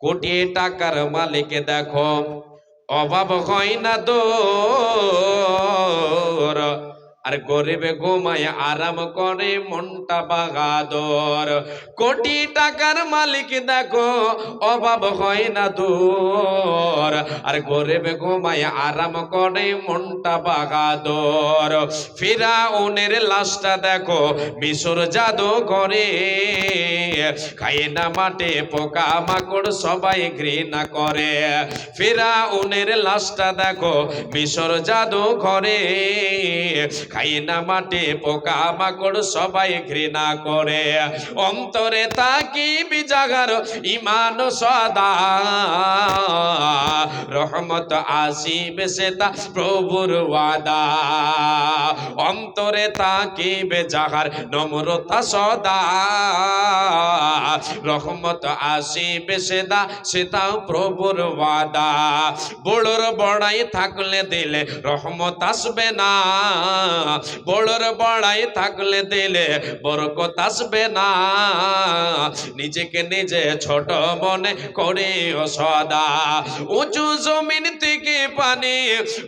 কোটি টাকার মালিক দেখো অভাব হয় না দূর, আর গরিবে ঘুমায় আরাম করে মনটা বাগাদর। কোটি টাকার মালিক দেখো অভাব হয় না দূর, আর গরিবে ঘুমায় আরাম করে মনটা বাগাদর। ফিরাউনের লাশটা দেখো মিশর জাদু করে, খায় না মাঠে পোকা মাকড় সবাই ঘৃণা করে। ফিরাউনের লাশটা দেখো মিশর জাদু করে, খায় না মাঠে পোকা মাকড় সবাই ঘৃণা করে। অন্তরে তাকিবি জাগার ইমান সদা, রহমত আসিবে সেটা প্রভুর ওয়াদা। অন্তরে তাকিবে যাহার নম্রতা সদা, রহমত আসিবে সেটা সেটাও প্রভুর ওয়াদা। বড়র বড়াই থাকলে দিলে রহমত আসবে না, বড়র বড়াই থাকলে দিলে বরকত আসবে না। নিজেকে নিজে ছোট মনে করে সদা, উঁচু জমিন থেকে পানি,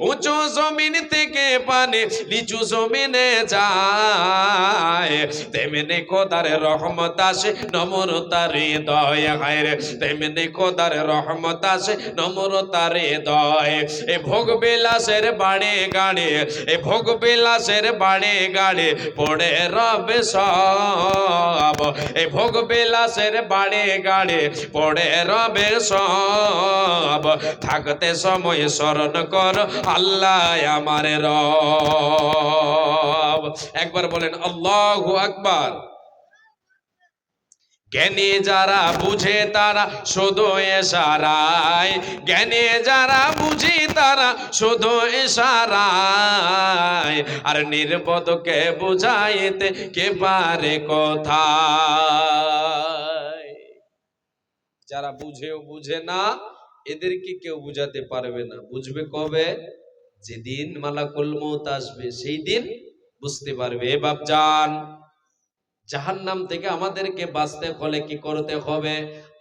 উঁচু জমিন থেকে পানি নিচু জমিনে যায়, তেমনি খোদার রহমত আসে নম্রতার হৃদয়। হায় রে তেমনি খোদার রহমত আসে নম্রতার হৃদয়। এ ভোগ বিলাসের বাড়ি গাড়ি, এ ভোগ বিলাসের বাড়ি গাড়ি পড়ে রবে সব, এ ভোগ বিলাসের বাড়ি গাড়ি পড়ে রবে সব। থাকতে সময় স্মরণ কর আল্লাহ আমার রব। একবার বলেন আল্লাহু আকবার। জ্ঞানী যারা বুঝে তারা শুধু ইশারায়, জ্ঞানী যারা বুঝে তারা শুধু ইশারায়, আর নির্বোধকে বুঝাইতে কে পারে কোথায়। যারা বুঝেও বুঝে না এদেরকে কেউ বুঝাতে পারবে না। বুঝবে কবে? যেদিন মালাকুল মউত আসবে সেই দিন বুঝতে পারবে। এ বাপজান, জাহান্নাম থেকে আমাদেরকে বাঁচতে হলে কি করতে হবে?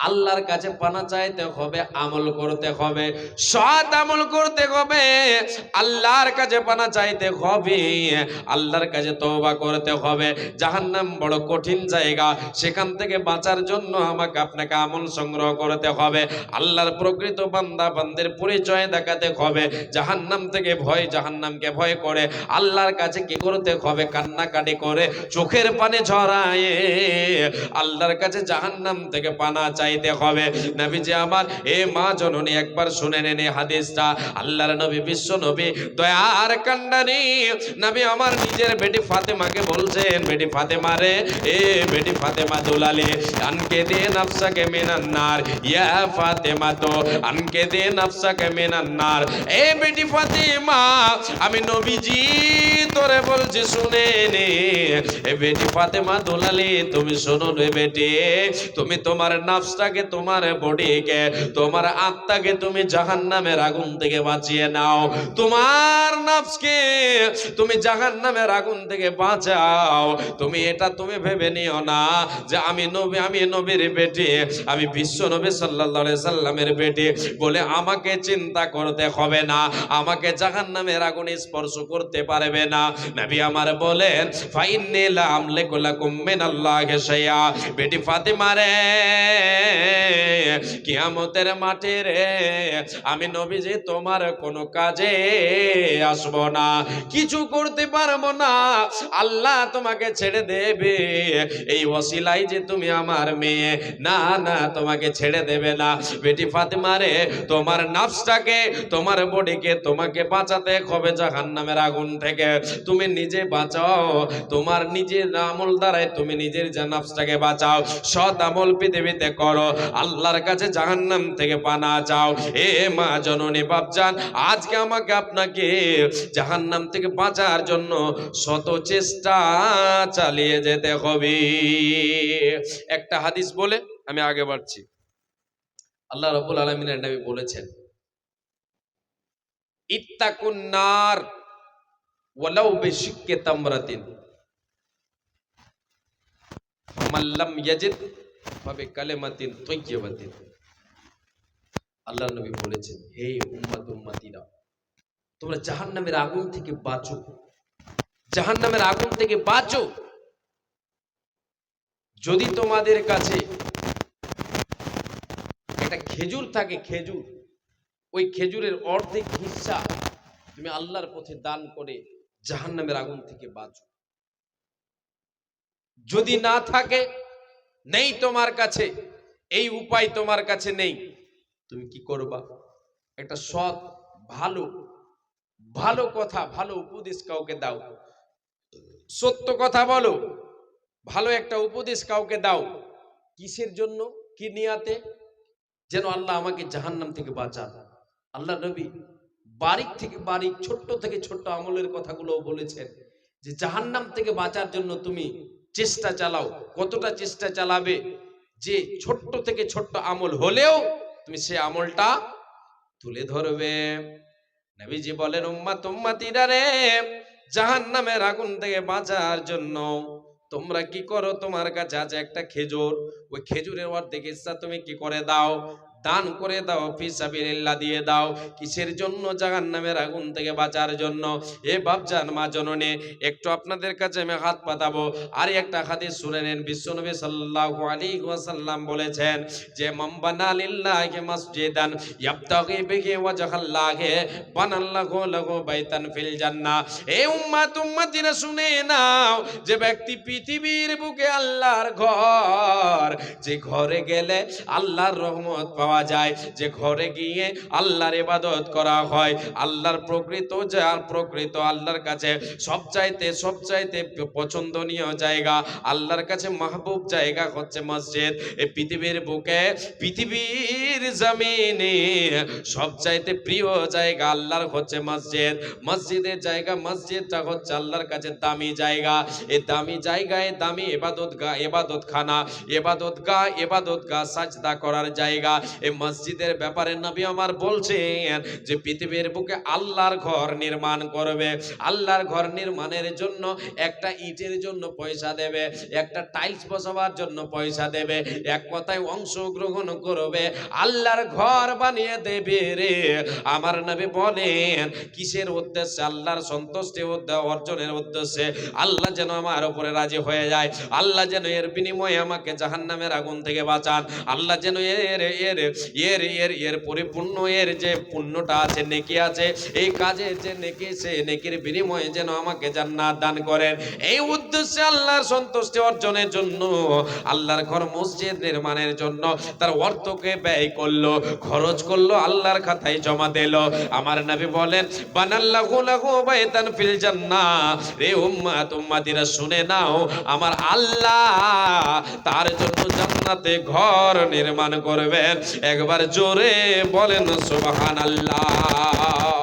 আল্লাহর কাছে পানা চাইতে হবে, আমল করতে হবে, সৎ আমল করতে হবে, আল্লাহর কাছে পানা চাইতে হবে, আল্লাহর কাছে তওবা করতে হবে। জাহান্নাম বড় কঠিন জায়গা, সেখান থেকে বাঁচার জন্য আমাকে আপনাকে আমল সংগ্রহ করতে হবে, আল্লাহর প্রকৃত বান্দা বান্দের পরিচয় দেখাতে হবে। জাহান্নাম থেকে ভয়, জাহান্নামকে ভয় করে আল্লাহর কাছে কি করতে হবে? কান্নাকাটি করে চোখের পানি ঝরা আল্লাহর কাছে জাহান্নাম থেকে পানা চাইতে হবে। নবীজি আমার, এ মা জননী একবার শুনে নেন হাদিসটা। আল্লাহর নবী, বিশ্ব নবী, দয়ার কান্ডারি নবী আমার নিজের বেটি ফাতেমাকে বলছেন, বেটি ফাতেমা রে, এ বেটি ফাতেমা দুলালে, আনকে দে নফসাকে মিনান নার, ইয়া ফাতেমা তো আনকে দে নফসাকে মিনান নার। এ বেটি ফাতেমা, আমি নবীজি তোরে বলছি শুনে নে। এ বেটি ফাতেমা দুলালি, তুমি শোনো রে বেটি, তুমি তোমার নফসটাকে, তোমার বডিকে, তোমার আত্মাকে তুমি জাহান্নামের আগুন থেকে বাঁচিয়ে নাও। তোমার নফসকে তুমি জাহান্নামের আগুন থেকে বাঁচাও। তুমি এটা তুমি ভেবে নিও না যে আমি নবী, আমি নবীর বেটি, আমি বিশ্ব নবী সাল্লাল্লাহু আলাইহি সাল্লামের বেটি বলে আমাকে চিন্তা করতে হবে না, আমাকে জাহান্নামের আগুন স্পর্শ করতে পারবে না। নবী আমার বলেন, ফাইন্নী লা আমলিকু লাকুম মিনাল্লাহি শাইআ। বেটি ফাতেমা রে, কিয়ামতের মাঠে রে, আমি নবীজি তোমার কোনো কাজে আসব না, কিছু করতে পারবো না, আল্লাহ তোমাকে ছেড়ে দেবে। এই ওসিলাই যে তুমি আমার মেয়ে, না না, তোমাকে ছেড়ে দেবে না। বেটি ফাতেমা রে, তোমার নফসটাকে, তোমার বডিকে তোমাকে বাঁচাতে হবে জাহান্নামের আগুন থেকে। তুমি নিজে বাঁচাও, তোমার নিজের আমল দ্বারাই তুমি নিজের নফসটাকে বাঁচাও। সৎ আমল পৃথিবীতে করো, আল্লাহর কাছে জাহান্নাম থেকে পানা চাও। এ মা জননী বাপজান, আজকে আমাকে আপনাকে জাহান্নাম থেকে বাঁচার জন্য শত চেষ্টা চালিয়ে যেতে হবে। একটা হাদিস বলে আমি আগে বাড়ছি। আল্লাহ রাব্বুল আলামিনের নবী বলেছেন, ইত্তাকুন নার ওয়ালাউ বিশিক্কি তামরাতিন, ফামান লাম ইয়াজিদ ফাবিকালিমাতিন তাইয়্যিবাতিন। আল্লাহ নবী বলেছেন, হে উম্মত উম্মতিরা, তোমরা জাহান্নামের আগুন থেকে বাঁচো, জাহান্নামের আগুন থেকে বাঁচো। যদি তোমাদের কাছে একটা খেজুর থাকে, খেজুর, ওই খেজুরের অর্ধেক হিস্সা তুমি আল্লাহর পথে দান করে জাহান্নামের আগুন থেকে বাঁচো। যদি না থাকে, নেই তোমার কাছে, এই উপায় তোমার কাছে নেই, তুমি কি করবা? একটা সৎ ভালো ভালো কথা, ভালো উপদেশ কাউকে দাও, সত্য কথা বলো, ভালো একটা উপদেশ কাউকে দাও। কিসের জন্য? কি নিয়াতে? যেন আল্লাহ আমাকে জাহান্নাম থেকে বাঁচান। আল্লাহ নবী বারিক থেকে বারিক, ছোট্ট থেকে ছোট্ট আমলের কথাগুলো বলেছেন, যে জাহান্নাম থেকে বাঁচার জন্য তুমি চেষ্টা চালাও। কতটা চেষ্টা চালাবে? যে ছোট্ট থেকে ছোট্ট আমল হলেও তুমি সে আমলটা তুলে ধরবে। নবীজি বলেন, উম্মত উম্মতিরা রে, জাহান্নামের আগুন থেকে বাঁচার জন্য তোমরা কি করো? তোমার কাছে আছে একটা খেজুর, ওই খেজুরের অর্ধেক হিস্সা তুমি কি করে দাও? দান করে দাও, ফি সাবিলিল্লাহ দিয়ে দাও। কিসের জন্য? জাহান্নামের আগুন থেকে বাঁচার জন্য। এ বাপজান, মা জননী, একটু আপনাদের কাছে আমি হাত পাতাবো। আর একটা হাদিস শুনে নেন। বিশ্বনবী সাল্লাল্লাহু আলাইহি ওয়াসাল্লাম বলেছেন যে, মান বানা লিল্লাহি মাসজিদান ইয়াবতাগি বিহি ওয়াজহাল্লাহি বানাল্লাহু লাহু বাইতান ফিল জান্নাহ। এ উম্মত উম্মতিরা শুনে নাও, যে ব্যক্তি পৃথিবীর বুকে আল্লাহর ঘর, যে ঘরে গেলে আল্লাহর রহমত পাওয়া যায়, যে ঘরে গিয়ে আল্লাহর ইবাদত করা হয়, আল্লাহর প্রকৃত আল্লাহর কাছে সবচাইতে পছন্দনীয় জায়গা, আল্লাহর কাছে মাহবুব জায়গা হচ্ছে মসজিদ। এই পৃথিবীর বুকে, পৃথিবীর জমিনে সবচাইতে প্রিয় জায়গা আল্লাহর হচ্ছে মসজিদ। মসজিদের জায়গা, মসজিদটা হচ্ছে আল্লাহর কাছে দামি জায়গা। এই দামি জায়গায় দামি ইবাদতখানা, ইবাদতগাহ, সাজদা করার জায়গা। এই মসজিদের ব্যাপারে নবী আমার বলছেন যে পৃথিবীর বুকে আল্লাহর ঘর নির্মাণ করবে, আল্লাহর ঘর নির্মাণের জন্য একটা ইটের জন্য পয়সা দেবে, একটা টাইলস বসাবার জন্য পয়সা দেবে, এক কথায় অংশগ্রহণ করবে, আল্লাহর ঘর বানিয়ে দেবে রে। আমার নবী বলেন, কিসের উদ্দেশ্যে? আল্লাহর সন্তুষ্টি অর্জনের উদ্দেশ্যে। আল্লাহ যেন আমার উপরে রাজি হয়ে যায়, আল্লাহ যেন এর বিনিময়ে আমাকে জাহান্নামের আগুন থেকে বাঁচান, আল্লাহ যেন এর পরিপূর্ণ, এর যে পুণ্যটা আছে, নেকি আছে, এই কাজে যে নেকি, সে নেকির বিনিময়ে যেন আমাকে জান্নাত দান করেন। এই উদ্দেশ্যে আল্লাহর সন্তুষ্টি অর্জনের জন্য, আল্লাহর ঘর মসজিদ নির্মাণের জন্য তার অর্থকে ব্যয় করলো, খরচ করলো, আল্লাহর খাতায় জমা দিল। আমার নবী বলেন, বানাল্লাহু লাহু বাইতান ফিল জান্নাহ। রে উম্মত উম্মতিরা শুনে নাও, আমার আল্লাহ তার জন্য জান্নাতে ঘর নির্মাণ করবেন। একবার জোরে বলেন সুবহানাল্লাহ।